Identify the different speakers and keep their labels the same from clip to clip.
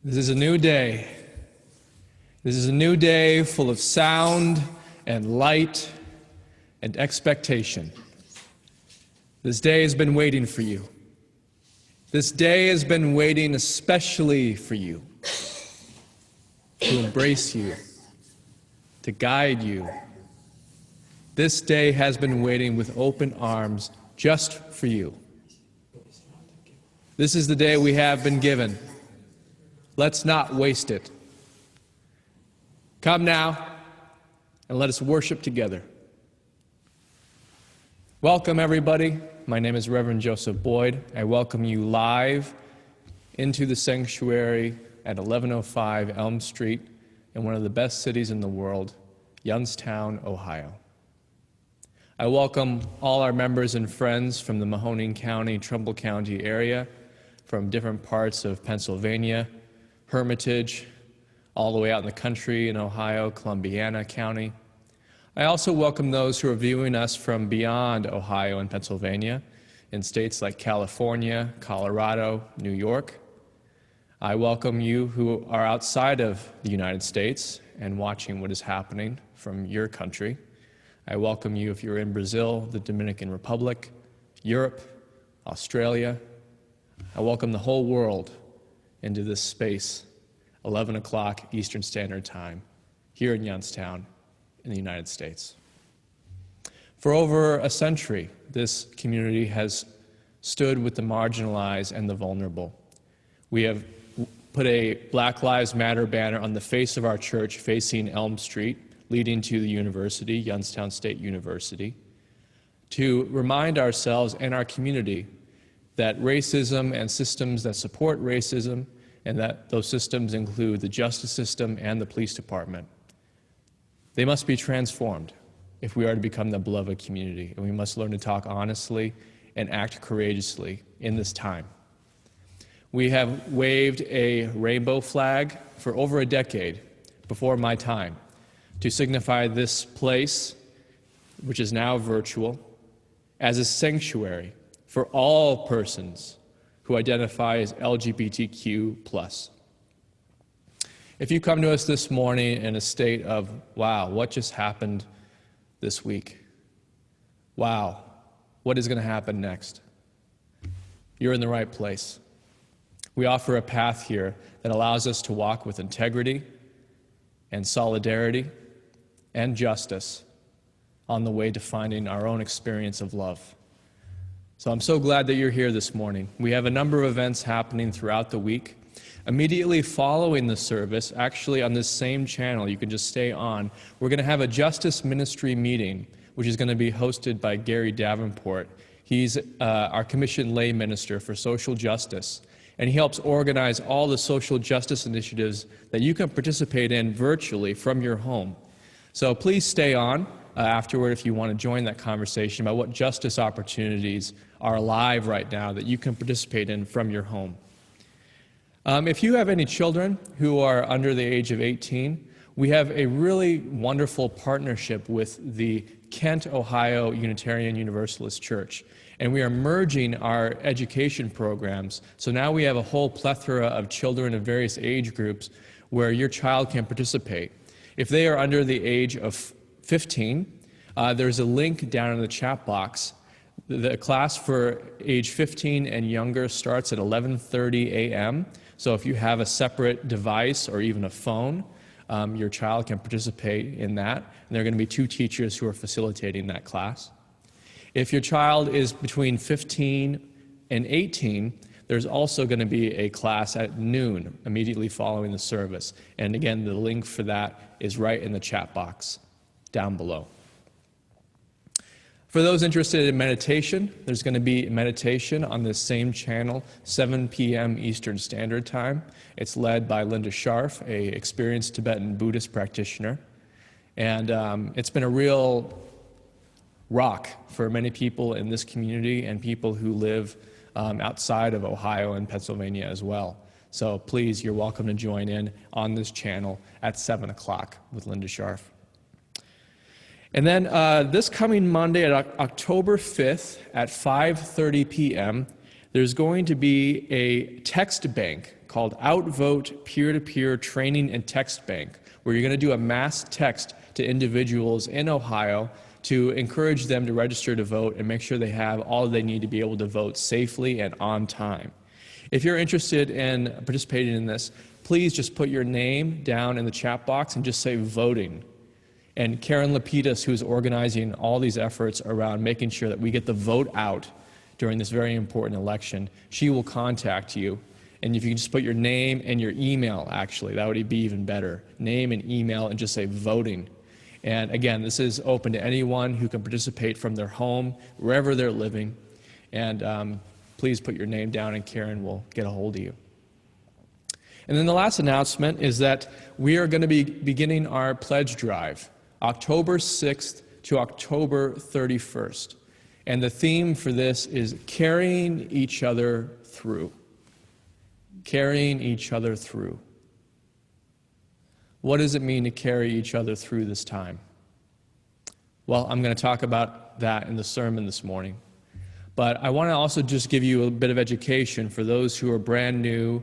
Speaker 1: This is a new day. This is a new day full of sound and light and expectation. This day has been waiting for you. This day has been waiting especially for you, to embrace you, to guide you. This day has been waiting with open arms just for you. This is the day we have been given. Let's not waste it. Come now and let us worship together. Welcome, everybody. My name is Reverend Joseph Boyd. I welcome you live into the sanctuary at 1105 Elm Street in one of the best cities in the world, Youngstown, Ohio. I welcome all our members and friends from the Mahoning County, Trumbull County area, from different parts of Pennsylvania, Hermitage, all the way out in the country in Ohio, Columbiana County. I also welcome those who are viewing us from beyond Ohio and Pennsylvania, in states like California, Colorado, New York. I welcome you who are outside of the United States and watching what is happening from your country. I welcome you if you're in Brazil, the Dominican Republic, Europe, Australia. I welcome the whole world into this space, 11 o'clock Eastern Standard Time, here in Youngstown, in the United States. For over a century, this community has stood with the marginalized and the vulnerable. We have put a Black Lives Matter banner on the face of our church facing Elm Street, leading to the university, Youngstown State University, to remind ourselves and our community that racism and systems that support racism, and that those systems include the justice system and the police department, they must be transformed if we are to become the beloved community, and we must learn to talk honestly and act courageously in this time. We have waved a rainbow flag for over a decade before my time to signify this place, which is now virtual, as a sanctuary for all persons who identify as LGBTQ+. If you come to us this morning in a state of, wow, what just happened this week? Wow, what is going to happen next? You're in the right place. We offer a path here that allows us to walk with integrity and solidarity and justice on the way to finding our own experience of love. So I'm so glad that you're here this morning. We have a number of events happening throughout the week. Immediately following the service, actually on this same channel, you can just stay on, we're going to have a justice ministry meeting, which is going to be hosted by Gary Davenport. He's our commissioned lay minister for social justice, and he helps organize all the social justice initiatives that you can participate in virtually from your home. So please stay on afterward if you want to join that conversation about what justice opportunities are alive right now that you can participate in from your home. If you have any children who are under the age of 18, we have a really wonderful partnership with the Kent, Ohio Unitarian Universalist Church. And we are merging our education programs. So now we have a whole plethora of children of various age groups where your child can participate. If they are under the age of 15, there's a link down in the chat box. The class for age 15 and younger starts at 11:30 a.m. So if you have a separate device or even a phone, your child can participate in that. And there are going to be 2 teachers who are facilitating that class. If your child is between 15 and 18, there's also going to be a class at noon immediately following the service. And again, the link for that is right in the chat box down below. For those interested in meditation, there's going to be meditation on this same channel, 7 p.m. Eastern Standard Time. It's led by Linda Scharf, an experienced Tibetan Buddhist practitioner. And it's been a real rock for many people in this community and people who live outside of Ohio and Pennsylvania as well. So please, you're welcome to join in on this channel at 7 o'clock with Linda Scharf. And then this coming Monday, October 5th at 5:30 p.m., there's going to be a text bank called Outvote Peer-to-Peer Training and Text Bank, where you're going to do a mass text to individuals in Ohio to encourage them to register to vote and make sure they have all they need to be able to vote safely and on time. If you're interested in participating in this, please just put your name down in the chat box and just say voting. And Karen Lapidus, who's organizing all these efforts around making sure that we get the vote out during this very important election, she will contact you. And if you can just put your name and your email, actually, that would be even better. Name and email, and just say voting. And again, this is open to anyone who can participate from their home, wherever they're living. And please put your name down, and Karen will get a hold of you. And then the last announcement is that we are going to be beginning our pledge drive, October 6th to October 31st. And the theme for this is carrying each other through. Carrying each other through. What does it mean to carry each other through this time? Well, I'm going to talk about that in the sermon this morning. But I want to also just give you a bit of education for those who are brand new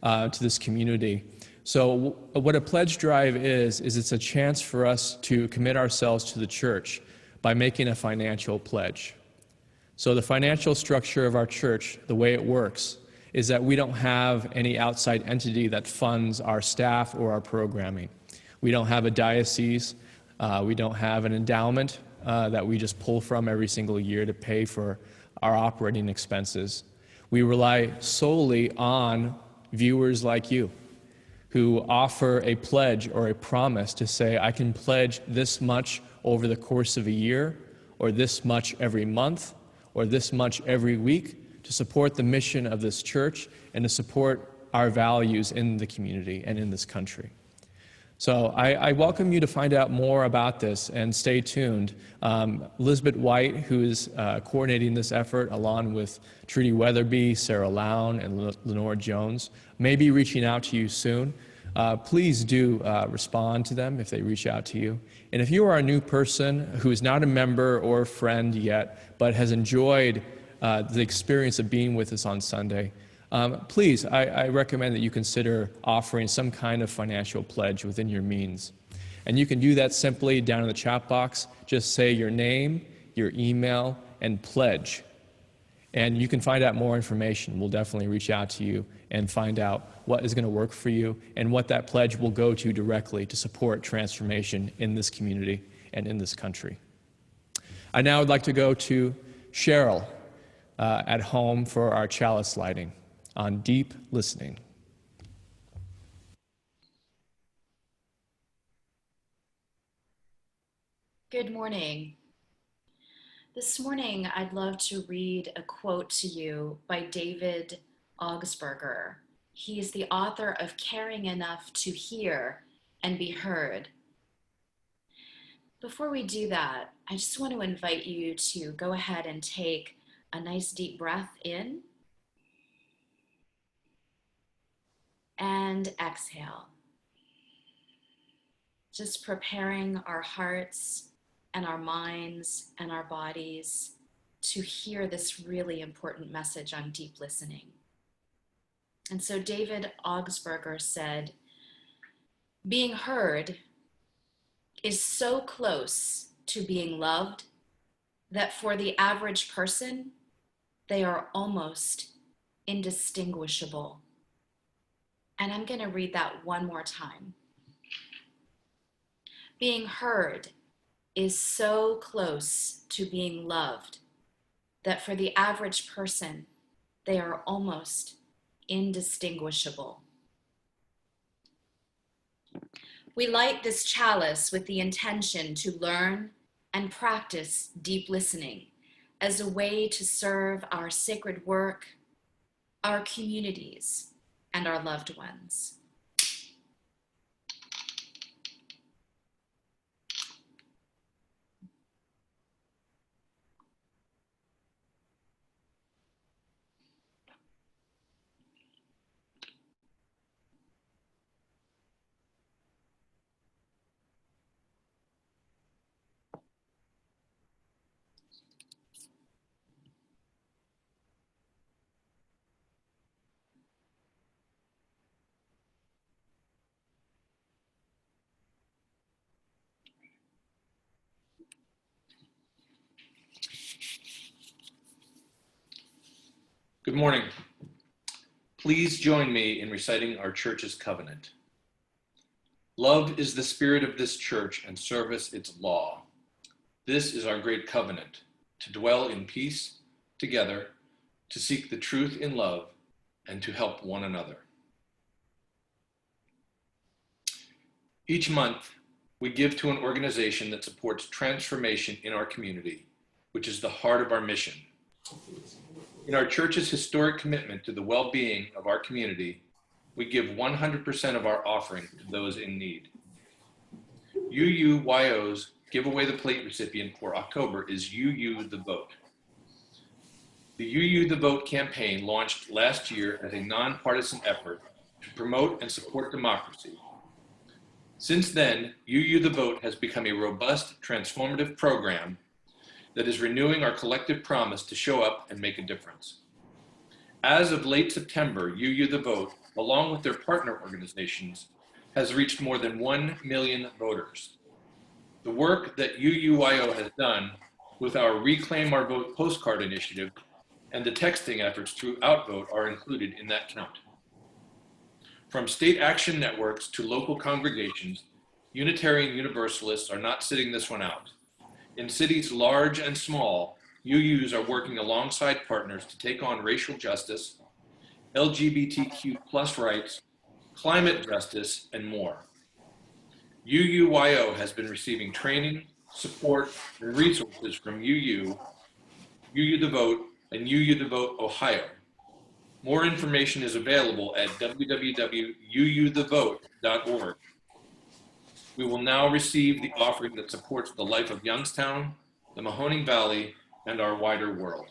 Speaker 1: to this community. So what a pledge drive is it's a chance for us to commit ourselves to the church by making a financial pledge. So the financial structure of our church, the way it works, is that we don't have any outside entity that funds our staff or our programming. We don't have a diocese. We don't have an endowment that we just pull from every single year to pay for our operating expenses. We rely solely on viewers like you who offer a pledge or a promise to say, I can pledge this much over the course of a year, or this much every month, or this much every week to support the mission of this church and to support our values in the community and in this country. So I welcome you to find out more about this, and stay tuned. Elizabeth White, who is coordinating this effort, along with Trudy Weatherby, Sarah Lown, and Lenore Jones, may be reaching out to you soon. Please do respond to them if they reach out to you. And if you are a new person who is not a member or a friend yet, but has enjoyed the experience of being with us on Sunday, please, I recommend that you consider offering some kind of financial pledge within your means. And you can do that simply down in the chat box. Just say your name, your email, and pledge. And you can find out more information. We'll definitely reach out to you and find out what is going to work for you and what that pledge will go to directly to support transformation in this community and in this country. I now would like to go to Cheryl at home for our chalice lighting on deep listening.
Speaker 2: Good morning. This morning, I'd love to read a quote to you by David Augsburger. He is the author of Caring Enough to Hear and Be Heard. Before we do that, I just want to invite you to go ahead and take a nice deep breath in and exhale. Just preparing our hearts and our minds and our bodies to hear this really important message on deep listening. And so David Augsburger said, being heard is so close to being loved that for the average person, they are almost indistinguishable. And I'm going to read that one more time. Being heard is so close to being loved that for the average person, they are almost indistinguishable. We light this chalice with the intention to learn and practice deep listening as a way to serve our sacred work, our communities, and our loved ones.
Speaker 3: Good morning. Please join me in reciting our church's covenant. Love is the spirit of this church and service its law. This is our great covenant, to dwell in peace together, to seek the truth in love, and to help one another. Each month, we give to an organization that supports transformation in our community, which is the heart of our mission. In our church's historic commitment to the well-being of our community, we give 100% of our offering to those in need. UUYO's Give Away the Plate recipient for October is UU the Vote. The UU the Vote campaign launched last year as a nonpartisan effort to promote and support democracy. Since then, UU the Vote has become a robust, transformative program that is renewing our collective promise to show up and make a difference. As of late September, UU the Vote, along with their partner organizations, has reached more than 1 million voters. The work that UUYO has done with our Reclaim Our Vote postcard initiative and the texting efforts through Outvote are included in that count. From state action networks to local congregations, Unitarian Universalists are not sitting this one out. In cities large and small, UUs are working alongside partners to take on racial justice, LGBTQ+ rights, climate justice, and more. UUYO has been receiving training, support, and resources from UU the Vote, and UU the Vote Ohio. More information is available at www.uuthevote.org. We will now receive the offering that supports the life of Youngstown, the Mahoning Valley, and our wider world.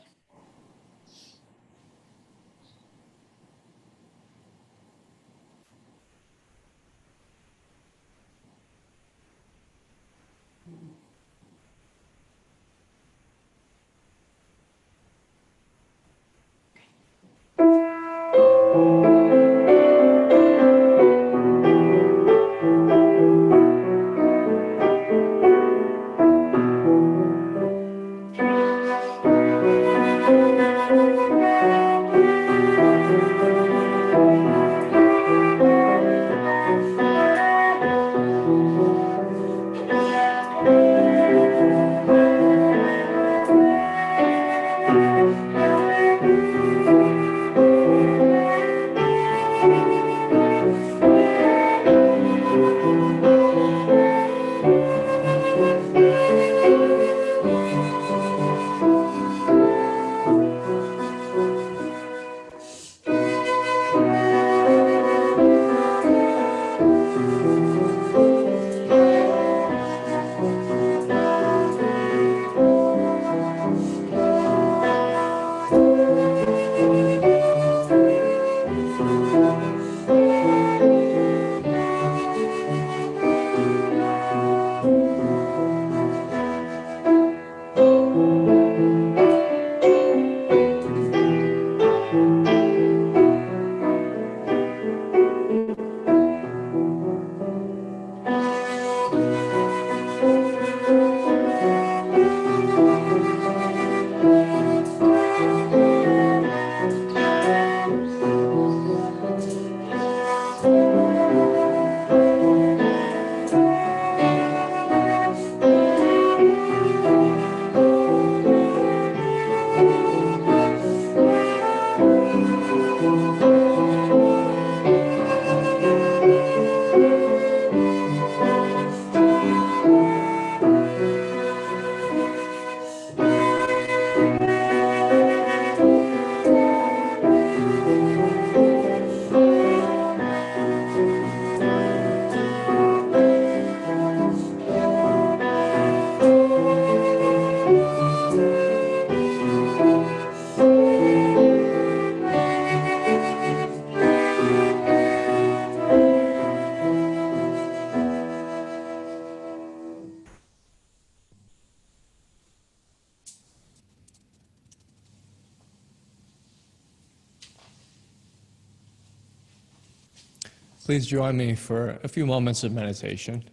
Speaker 1: Please join me for a few moments of meditation.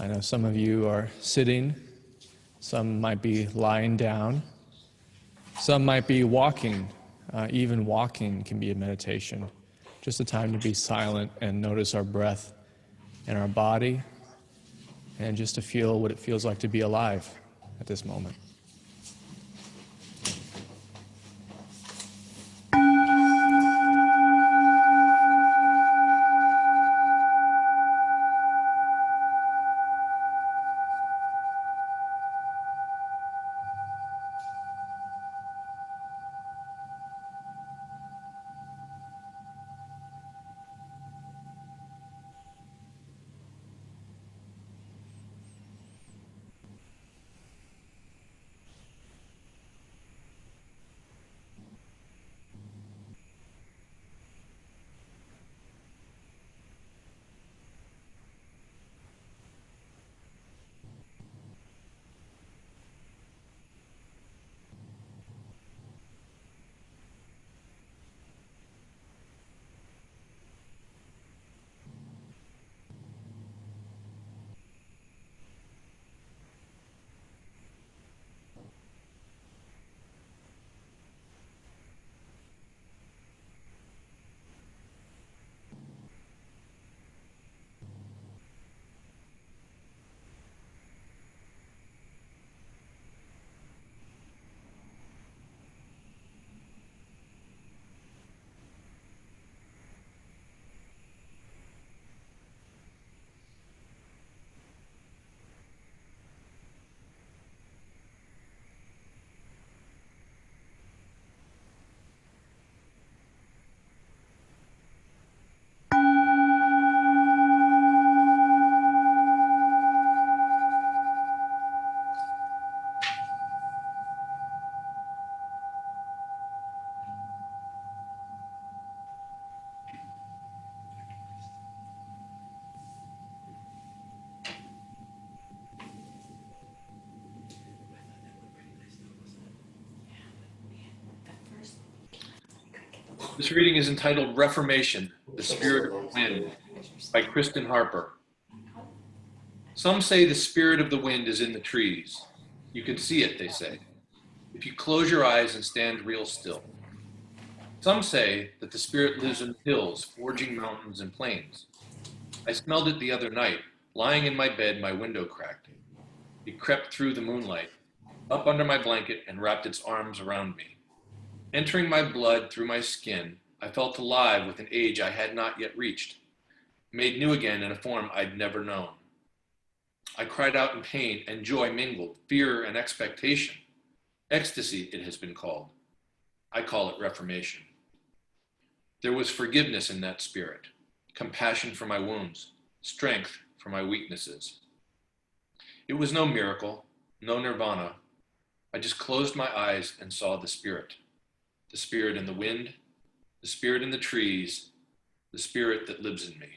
Speaker 1: I know some of you are sitting, some might be lying down, some might be walking Even walking can be a meditation. Just a time to be silent and notice our breath and our body, and just to feel what it feels like to be alive at this moment.
Speaker 3: This reading is entitled Reformation, the Spirit of the Wind by Kristen Harper. Some say the spirit of the wind is in the trees. You can see it, they say, if you close your eyes and stand real still. Some say that the spirit lives in the hills, forging mountains and plains. I smelled it the other night, lying in my bed, my window cracked. It crept through the moonlight, up under my blanket, and wrapped its arms around me. Entering my blood through my skin, I felt alive with an age I had not yet reached, made new again in a form I'd never known. I cried out in pain, and joy mingled, fear and expectation. Ecstasy, it has been called. I call it reformation. There was forgiveness in that spirit, compassion for my wounds, strength for my weaknesses. It was no miracle, no nirvana. I just closed my eyes and saw the spirit in the wind, the spirit in the trees, the spirit that lives in me.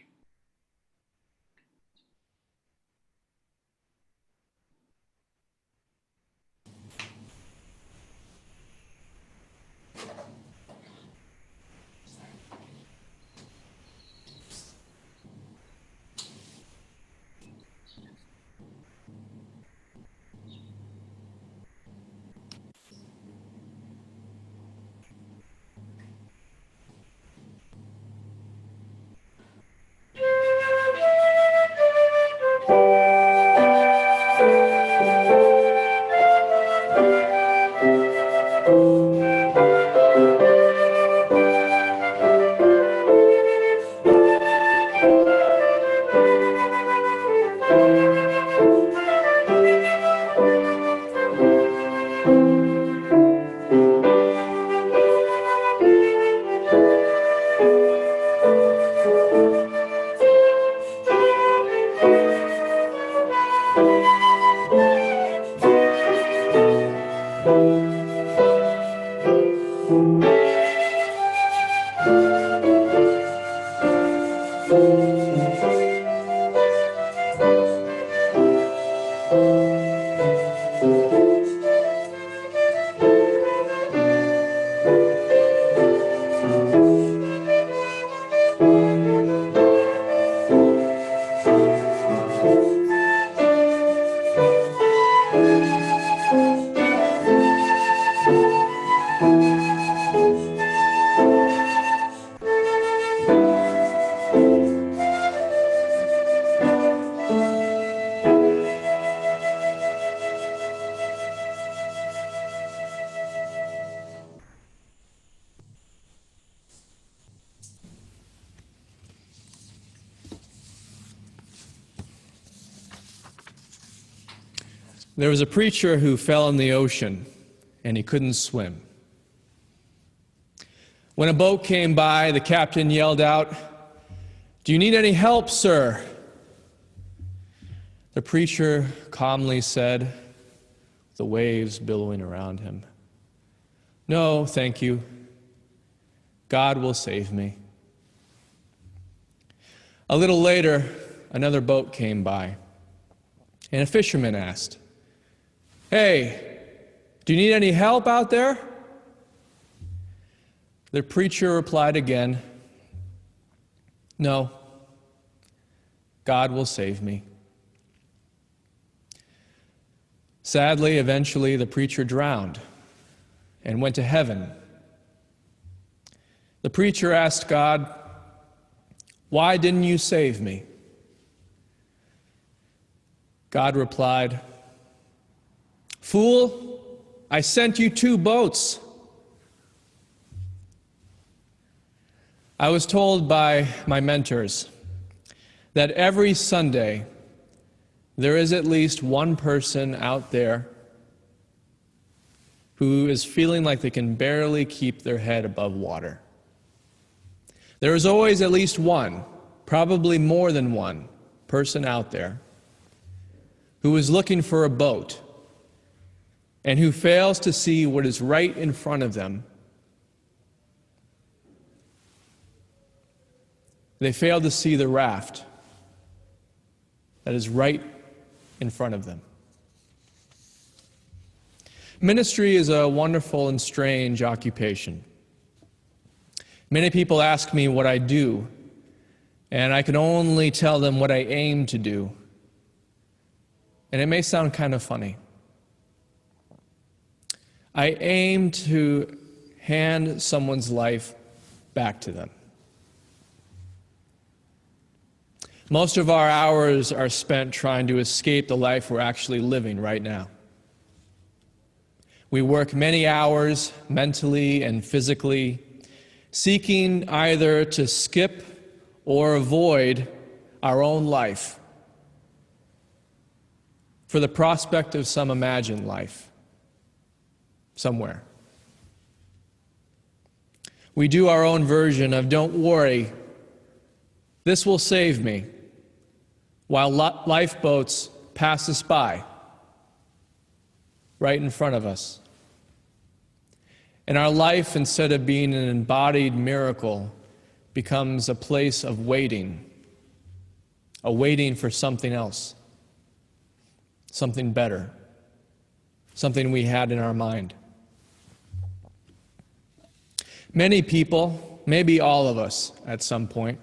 Speaker 1: There was a preacher who fell in the ocean, and he couldn't swim. When a boat came by, the captain yelled out, "Do you need any help, sir?" The preacher calmly said, the waves billowing around him, "No, thank you. God will save me." A little later, another boat came by, and a fisherman asked, "Hey, do you need any help out there?" The preacher replied again, "No, God will save me." Sadly, eventually the preacher drowned and went to heaven. The preacher asked God, "Why didn't you save me?" God replied, "Fool, I sent you 2 boats." I was told by my mentors that every Sunday there is at least one person out there who is feeling like they can barely keep their head above water. There is always at least one, probably more than one, person out there who is looking for a boat and who fails to see what is right in front of them. They fail to see the raft that is right in front of them. Ministry is a wonderful and strange occupation. Many people ask me what I do, and I can only tell them what I aim to do. And it may sound kind of funny. I aim to hand someone's life back to them. Most of our hours are spent trying to escape the life we're actually living right now. We work many hours mentally and physically, seeking either to skip or avoid our own life for the prospect of some imagined life somewhere. We do our own version of "don't worry, this will save me," while lifeboats pass us by, right in front of us. And our life, instead of being an embodied miracle, becomes a place of waiting, a waiting for something else, something better, something we had in our mind. Many people, maybe all of us at some point,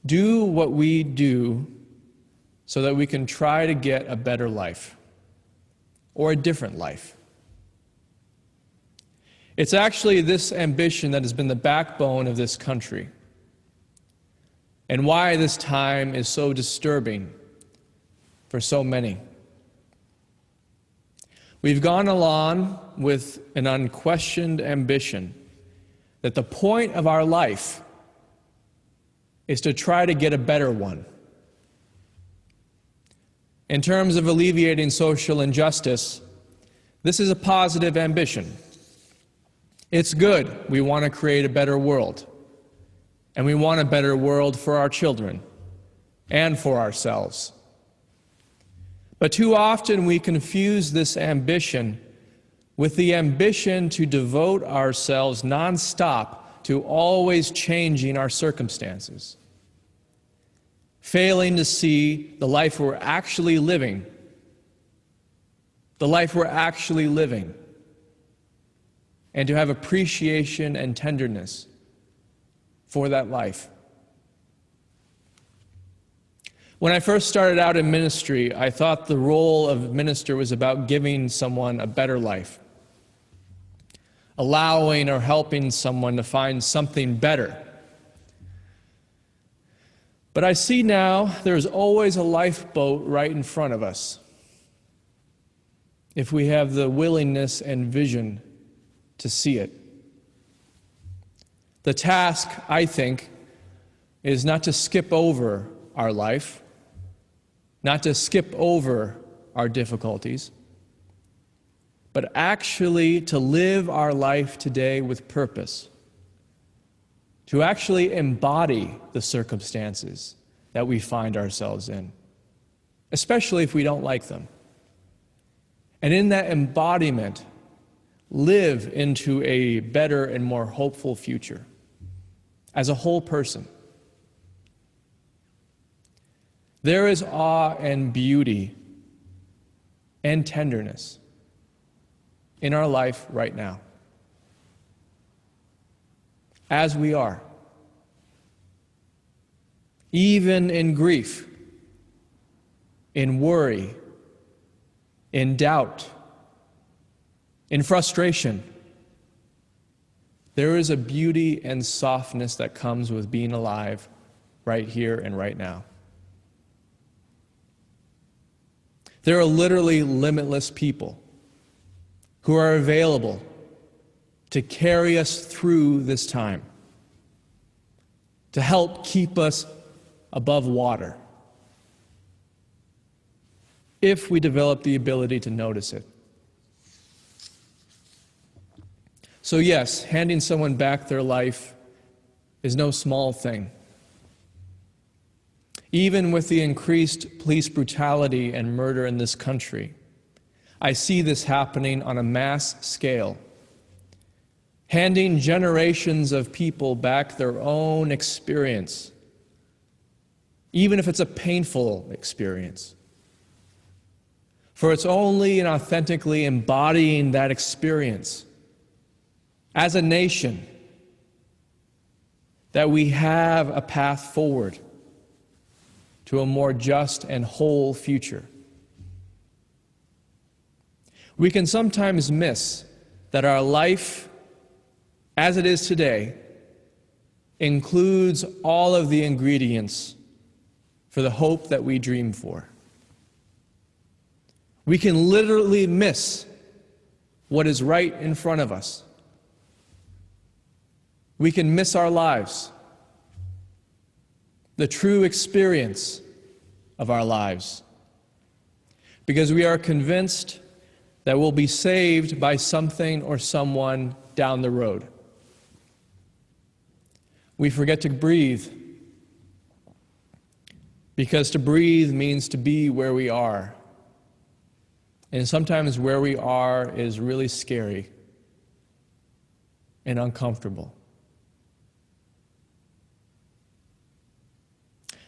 Speaker 1: do what we do so that we can try to get a better life or a different life. It's actually this ambition that has been the backbone of this country and why this time is so disturbing for so many. We've gone along with an unquestioned ambition that the point of our life is to try to get a better one. In terms of alleviating social injustice, this is a positive ambition. It's good. We want to create a better world. And we want a better world for our children and for ourselves. But too often we confuse this ambition with the ambition to devote ourselves nonstop to always changing our circumstances, failing to see the life we're actually living, and to have appreciation and tenderness for that life. When I first started out in ministry, I thought the role of minister was about giving someone a better life, allowing or helping someone to find something better. But I see now there's always a lifeboat right in front of us if we have the willingness and vision to see it. The task, I think, is not to skip over our life, not to skip over our difficulties, but actually to live our life today with purpose, to actually embody the circumstances that we find ourselves in, especially if we don't like them. And in that embodiment, live into a better and more hopeful future as a whole person. There is awe and beauty and tenderness in our life right now, as we are. Even in grief, in worry, in doubt, in frustration, there is a beauty and softness that comes with being alive right here and right now. There are literally limitless people who are available to carry us through this time, to help keep us above water, if we develop the ability to notice it. So yes, handing someone back their life is no small thing. Even with the increased police brutality and murder in this country, I see this happening on a mass scale. Handing generations of people back their own experience, even if it's a painful experience. For it's only in authentically embodying that experience as a nation that we have a path forward to a more just and whole future. We can sometimes miss that our life, as it is today, includes all of the ingredients for the hope that we dream for. We can literally miss what is right in front of us. We can miss our lives, the true experience of our lives, because we are convinced that we'll be saved by something or someone down the road. We forget to breathe, because to breathe means to be where we are. And sometimes where we are is really scary and uncomfortable.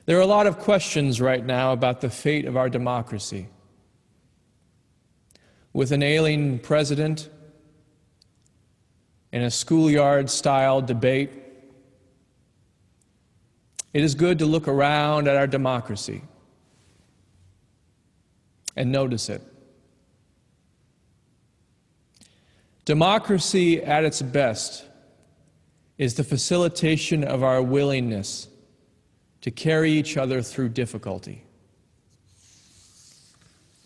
Speaker 1: There are a lot of questions right now about the fate of our democracy. With an ailing president and a schoolyard-style debate, it is good to look around at our democracy and notice it. Democracy at its best is the facilitation of our willingness to carry each other through difficulty.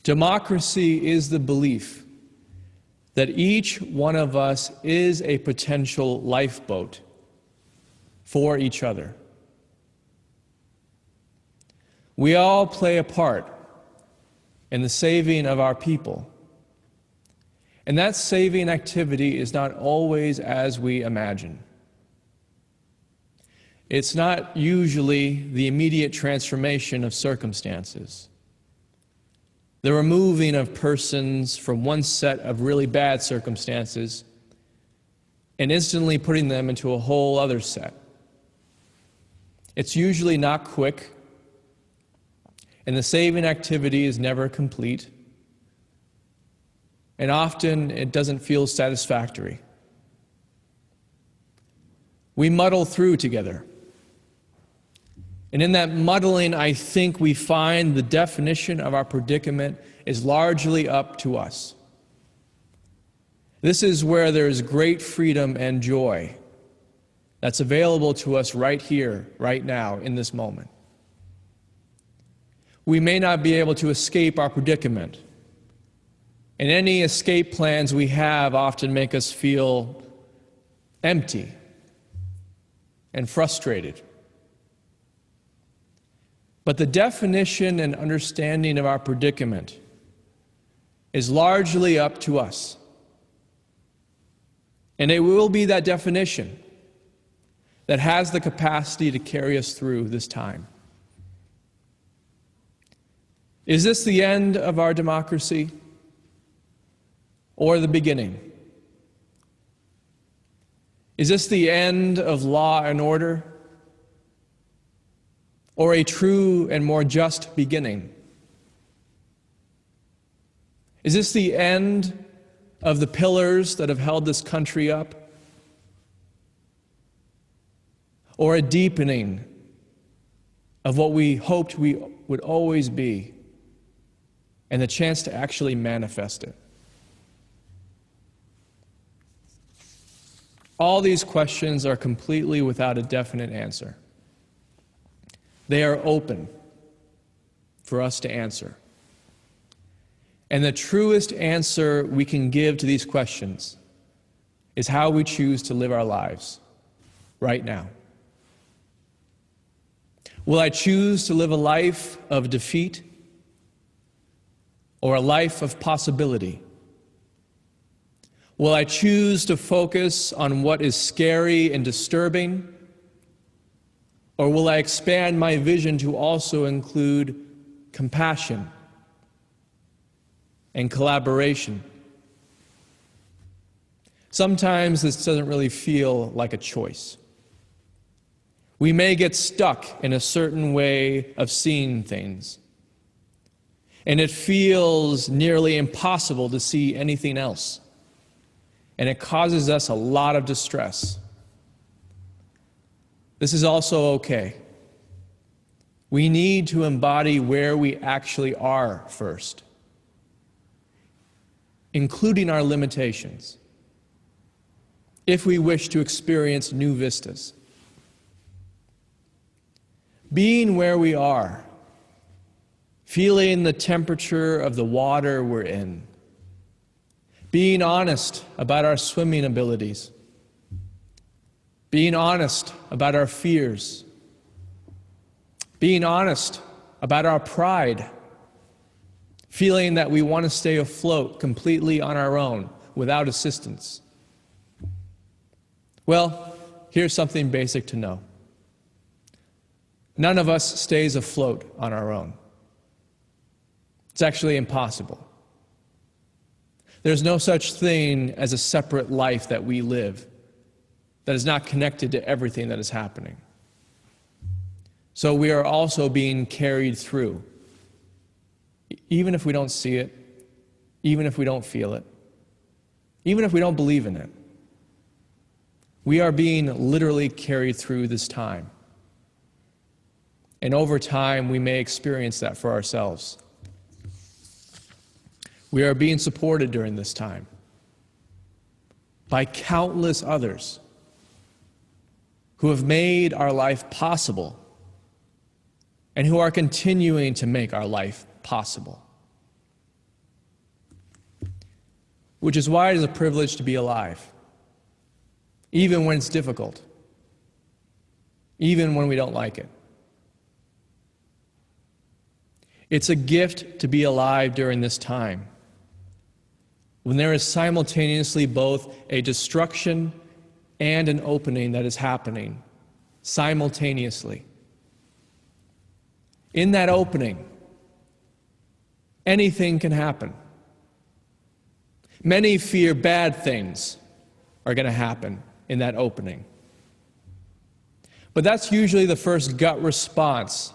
Speaker 1: Democracy is the belief that each one of us is a potential lifeboat for each other. We all play a part in the saving of our people. And that saving activity is not always as we imagine. It's not usually the immediate transformation of circumstances, the removing of persons from one set of really bad circumstances and instantly putting them into a whole other set. It's usually not quick, and the saving activity is never complete, and often it doesn't feel satisfactory. We muddle through together. And in that muddling, I think we find the definition of our predicament is largely up to us. This is where there is great freedom and joy that's available to us right here, right now, in this moment. We may not be able to escape our predicament, and any escape plans we have often make us feel empty and frustrated. But the definition and understanding of our predicament is largely up to us. And it will be that definition that has the capacity to carry us through this time. Is this the end of our democracy or the beginning? Is this the end of law and order or a true and more just beginning? Is this the end of the pillars that have held this country up or a deepening of what we hoped we would always be and the chance to actually manifest it? All these questions are completely without a definite answer. They are open for us to answer. And the truest answer we can give to these questions is how we choose to live our lives right now. Will I choose to live a life of defeat or a life of possibility? Will I choose to focus on what is scary and disturbing? Or will I expand my vision to also include compassion and collaboration? Sometimes this doesn't really feel like a choice. We may get stuck in a certain way of seeing things, and it feels nearly impossible to see anything else. And it causes us a lot of distress. This is also okay. We need to embody where we actually are first, including our limitations, if we wish to experience new vistas. Being where we are, feeling the temperature of the water we're in, being honest about our swimming abilities, being honest about our fears, being honest about our pride, feeling that we want to stay afloat completely on our own without assistance. Well, here's something basic to know. None of us stays afloat on our own. It's actually impossible. There's no such thing as a separate life that we live that is not connected to everything that is happening. So we are also being carried through, even if we don't see it, even if we don't feel it, even if we don't believe in it. We are being literally carried through this time. And over time, we may experience that for ourselves. We are being supported during this time by countless others who have made our life possible and who are continuing to make our life possible. Which is why it is a privilege to be alive, even when it's difficult, even when we don't like it. It's a gift to be alive during this time, when there is simultaneously both a destruction and an opening that is happening simultaneously. In that opening, anything can happen. Many fear bad things are going to happen in that opening. But that's usually the first gut response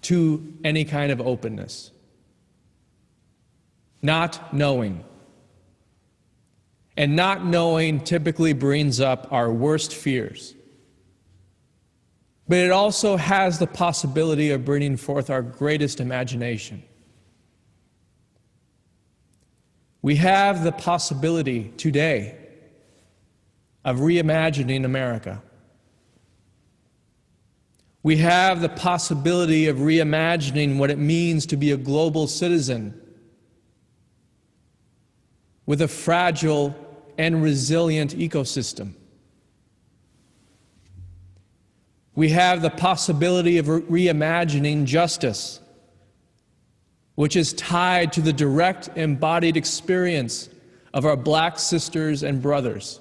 Speaker 1: to any kind of openness. Not knowing. And not knowing typically brings up our worst fears. But it also has the possibility of bringing forth our greatest imagination. We have the possibility today of reimagining America. We have the possibility of reimagining what it means to be a global citizen with a fragile and resilient ecosystem. We have the possibility of reimagining justice which is tied to the direct embodied experience of our black sisters and brothers.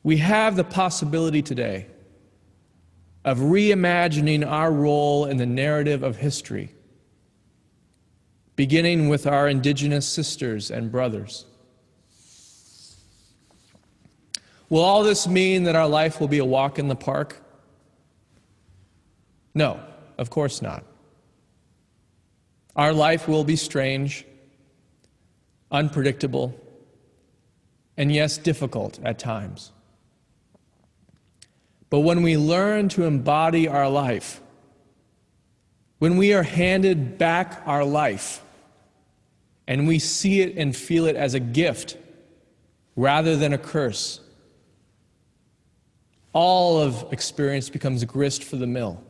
Speaker 1: We have the possibility today of reimagining our role in the narrative of history, beginning with our indigenous sisters and brothers. Will all this mean that our life will be a walk in the park? No, of course not. Our life will be strange, unpredictable, and yes, difficult at times. But when we learn to embody our life, when we are handed back our life, and we see it and feel it as a gift rather than a curse, all of experience becomes grist for the mill.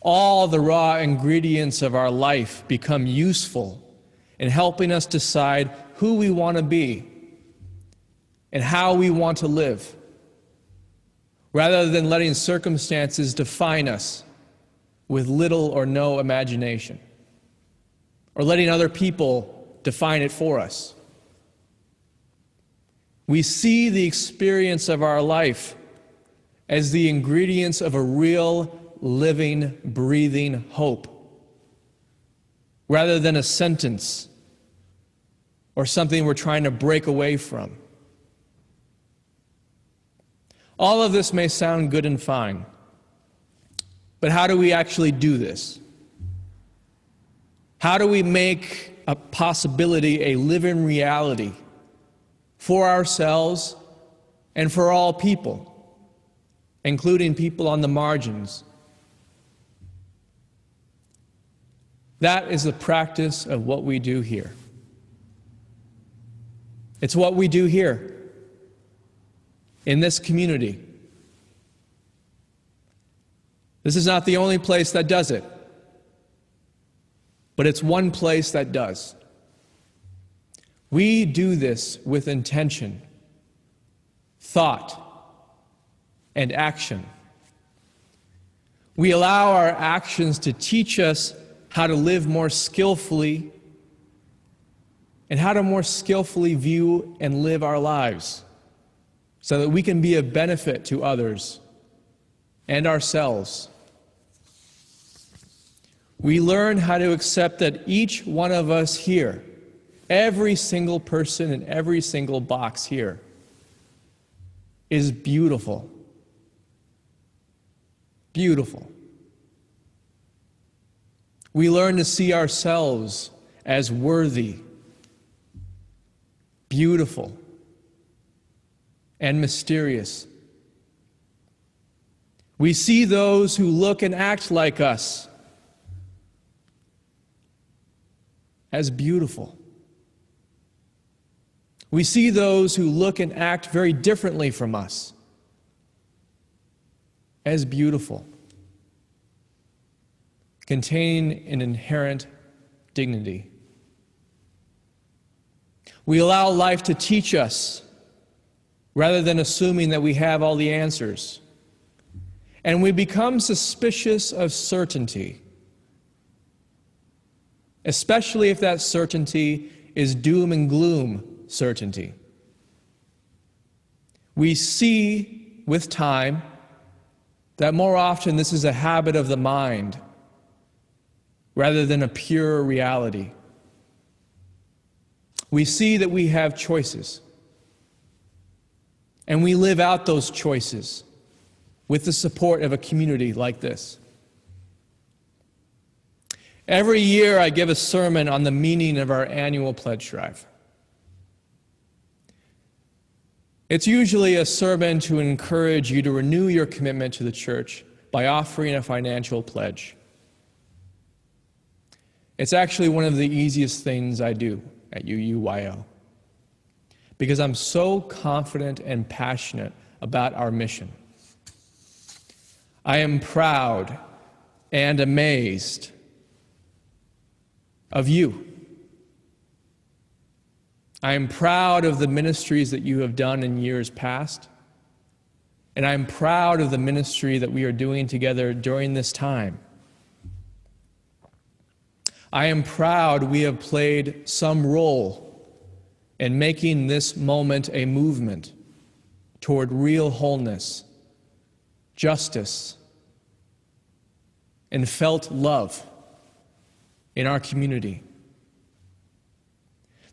Speaker 1: All the raw ingredients of our life become useful in helping us decide who we want to be and how we want to live, rather than letting circumstances define us with little or no imagination, or letting other people define it for us. We see the experience of our life as the ingredients of a real, living, breathing hope, rather than a sentence or something we're trying to break away from. All of this may sound good and fine, but how do we actually do this? How do we make a possibility a living reality for ourselves and for all people, including people on the margins? That is the practice of what we do here. It's what we do here, in this community. This is not the only place that does it, but it's one place that does. We do this with intention, thought, and action. We allow our actions to teach us how to live more skillfully and how to more skillfully view and live our lives so that we can be of benefit to others and ourselves. We learn how to accept that each one of us here, every single person in every single box here, is beautiful. Beautiful. We learn to see ourselves as worthy, beautiful, and mysterious. We see those who look and act like us as beautiful. We see those who look and act very differently from us as beautiful, containing an inherent dignity. We allow life to teach us rather than assuming that we have all the answers. And we become suspicious of certainty, especially if that certainty is doom and gloom certainty. We see with time that more often this is a habit of the mind rather than a pure reality. We see that we have choices, and we live out those choices with the support of a community like this. Every year I give a sermon on the meaning of our annual pledge drive. It's usually a sermon to encourage you to renew your commitment to the church by offering a financial pledge. It's actually one of the easiest things I do at UUYO, because I'm so confident and passionate about our mission. I am proud and amazed of you. I am proud of the ministries that you have done in years past, And I'm proud of the ministry that we are doing together during this time. I am proud we have played some role in making this moment a movement toward real wholeness, justice, and felt love in our community.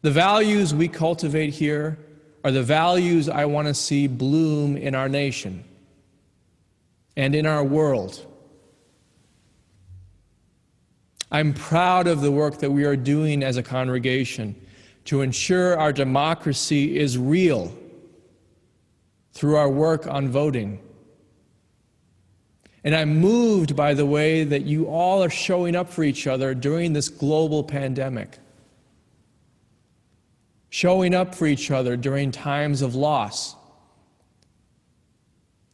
Speaker 1: The values we cultivate here are the values I want to see bloom in our nation and in our world. I'm proud of the work that we are doing as a congregation to ensure our democracy is real through our work on voting. And I'm moved by the way that you all are showing up for each other during this global pandemic. Showing up for each other during times of loss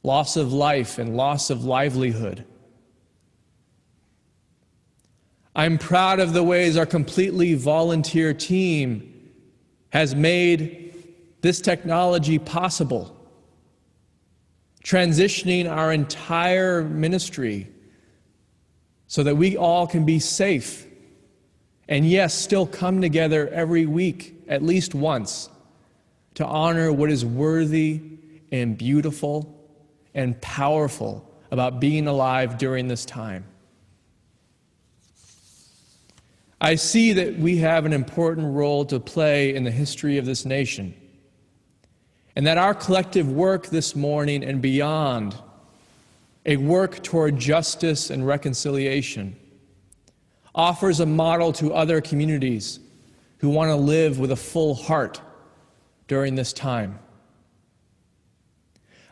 Speaker 1: of life and loss of livelihood. I'm proud of the ways our completely volunteer team has made this technology possible, transitioning our entire ministry so that we all can be safe and, yes, still come together every week, at least once, to honor what is worthy and beautiful and powerful about being alive during this time. I see that we have an important role to play in the history of this nation, and that our collective work this morning and beyond, a work toward justice and reconciliation, offers a model to other communities who want to live with a full heart during this time.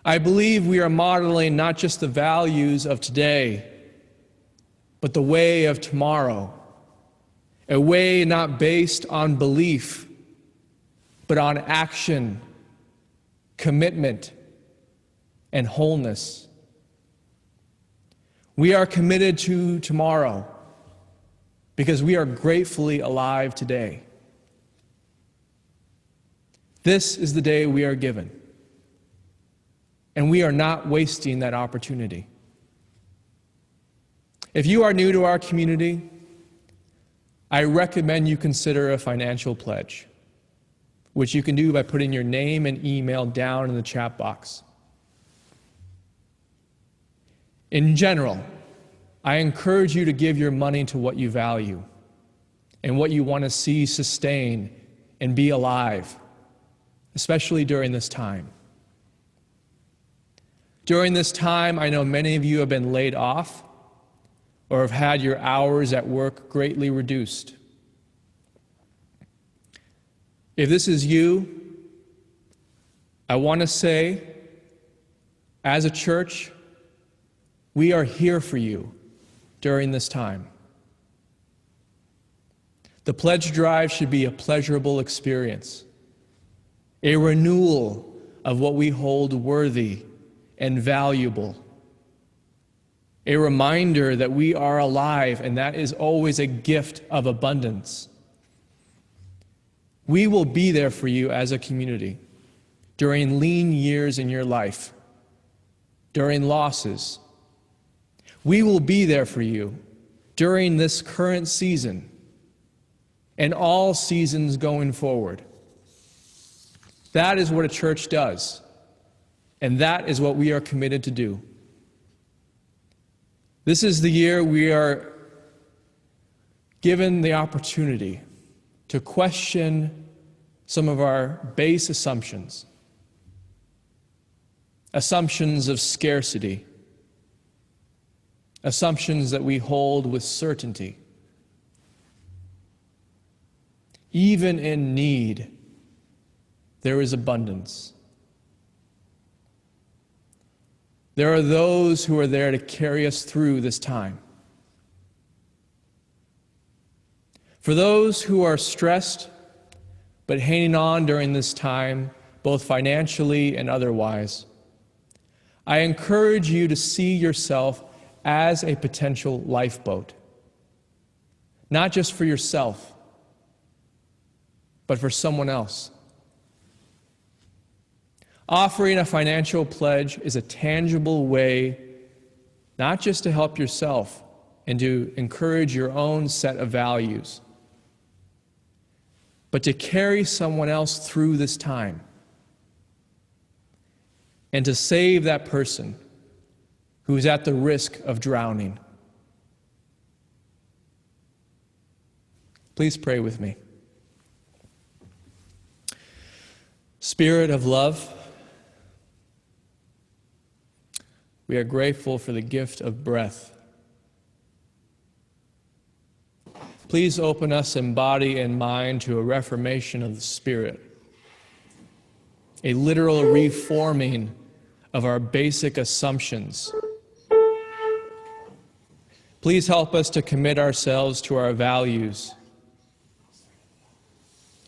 Speaker 1: I believe we are modeling not just the values of today, but the way of tomorrow, a way not based on belief, but on action, commitment, and wholeness. We are committed to tomorrow because we are gratefully alive today. This is the day we are given, and we are not wasting that opportunity. If you are new to our community, I recommend you consider a financial pledge, which you can do by putting your name and email down in the chat box. In general, I encourage you to give your money to what you value and what you want to see sustain and be alive, especially during this time. During this time, I know many of you have been laid off or have had your hours at work greatly reduced. If this is you, I want to say, as a church, we are here for you during this time. The pledge drive should be a pleasurable experience, a renewal of what we hold worthy and valuable, a reminder that we are alive, and that is always a gift of abundance. We will be there for you as a community during lean years in your life, during losses. We will be there for you during this current season and all seasons going forward. That is what a church does, and that is what we are committed to do. This is the year we are given the opportunity to question some of our base assumptions of scarcity, assumptions that we hold with certainty. Even in need, there is abundance. There are those who are there to carry us through this time. For those who are stressed but hanging on during this time, both financially and otherwise, I encourage you to see yourself as a potential lifeboat, not just for yourself, but for someone else. Offering a financial pledge is a tangible way not just to help yourself and to encourage your own set of values, but to carry someone else through this time and to save that person who's at the risk of drowning. Please pray with me. Spirit of love, we are grateful for the gift of breath. Please open us in body and mind to a reformation of the Spirit, a literal reforming of our basic assumptions. Please help us to commit ourselves to our values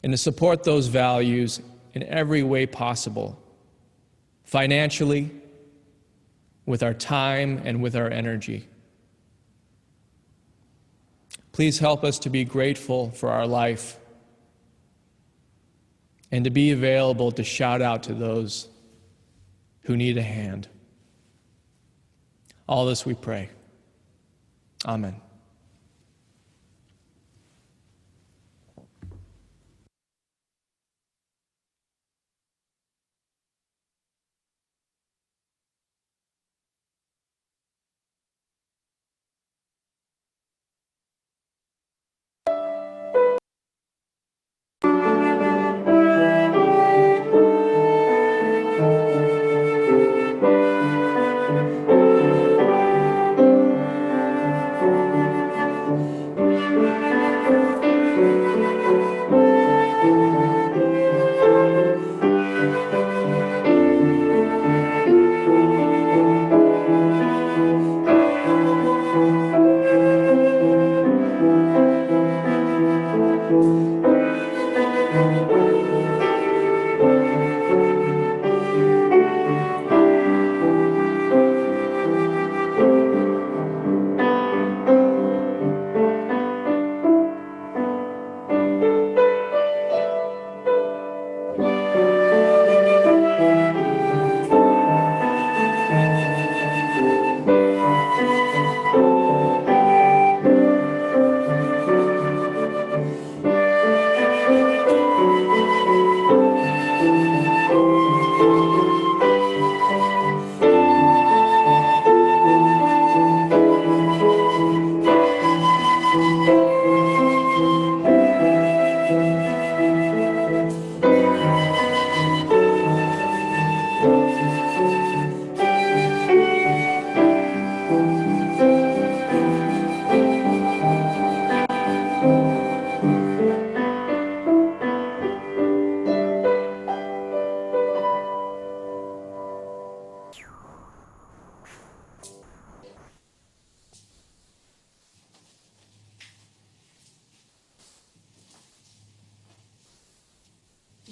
Speaker 1: and to support those values in every way possible, financially, with our time, and with our energy. Please help us to be grateful for our life and to be available to shout out to those who need a hand. All this we pray. Amen.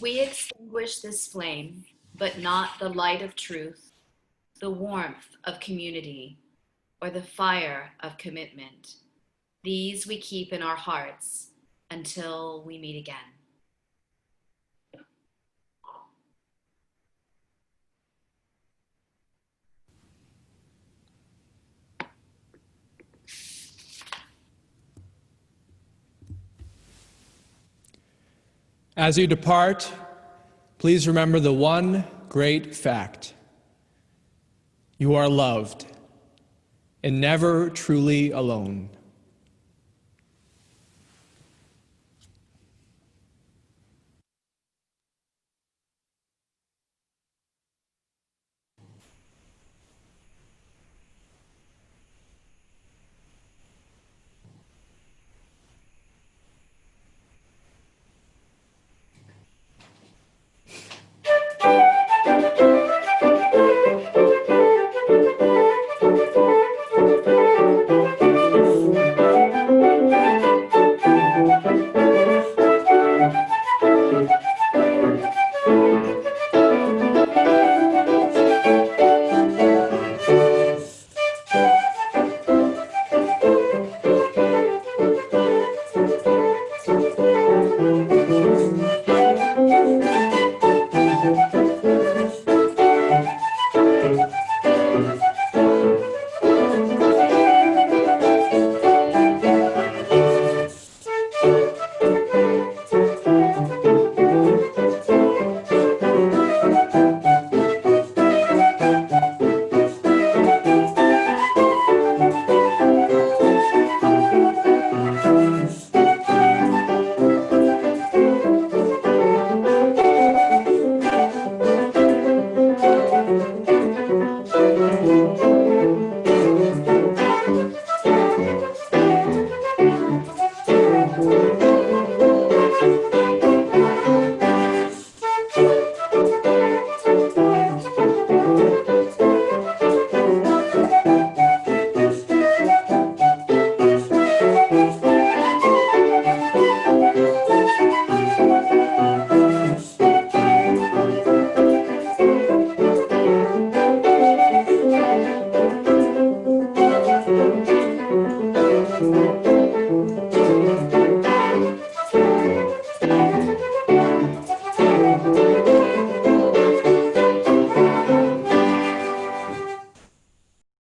Speaker 2: We extinguish this flame, but not the light of truth, the warmth of community, or the fire of commitment. These we keep in our hearts until we meet again.
Speaker 1: As you depart, please remember the one great fact. You are loved and never truly alone.